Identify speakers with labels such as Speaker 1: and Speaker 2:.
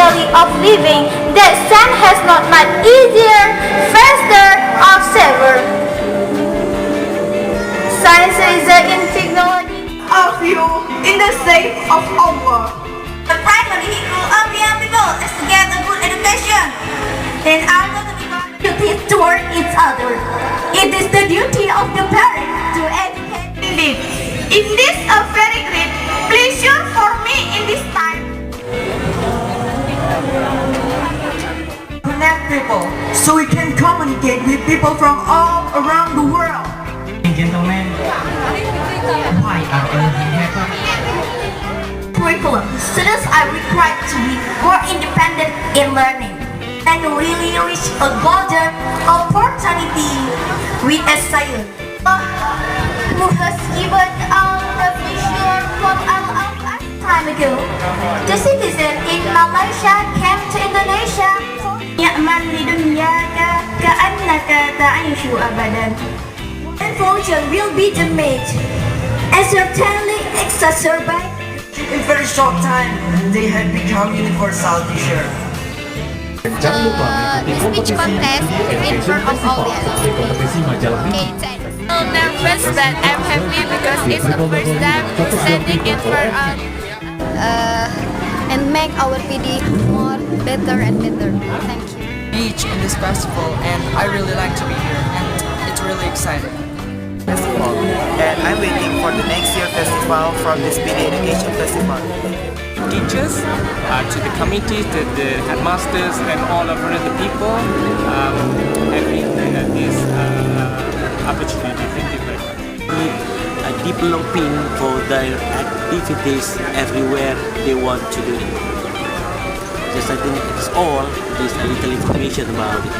Speaker 1: daily of living that science has not made easier, faster, or safer. Science is in technology
Speaker 2: of you in the shape of Allah.
Speaker 3: The primary goal of young people is to get a good education and also to become duties toward each other. It is the duty of the parents to educate.
Speaker 2: Indeed, it is a very great pleasure for me in this time.
Speaker 4: Connect people so we can communicate with people from all around the world.
Speaker 5: Gentlemen, why are anything happen?
Speaker 3: Curriculum. Students are required to be more independent in learning and really reach a golden opportunity with a science. Who has given us the future from a long time ago? The citizen in Malaysia came to Indonesia. Ya'man di dunya ka'annaka ta'ishu abadan. And fortune will be the mate and certainly exacerbate.
Speaker 4: In very short time, they have become universal teacher.
Speaker 6: Jangan lupa mengikuti
Speaker 7: speech
Speaker 6: kompetisi
Speaker 7: contest
Speaker 6: Pidie
Speaker 7: in
Speaker 6: Education
Speaker 7: front of
Speaker 6: Festival
Speaker 7: audience.
Speaker 6: dari kompetisi majalah
Speaker 7: Okay,
Speaker 6: Pidie.
Speaker 7: I'm nervous but I'm happy because it's the first time standing in front of
Speaker 8: and make our PD more better and better. Thank you.
Speaker 9: Beach in this festival, and I really like to be here, and it's really exciting.
Speaker 10: Festival, and I'm waiting for the next year festival from this Pidie Education Festival.
Speaker 11: Teachers, to the committee, to the headmasters, and all of the people, having this opportunity. Thank you very much.
Speaker 12: Developing for their activities everywhere they want to do it. Just I think it's all, there's a little information about it.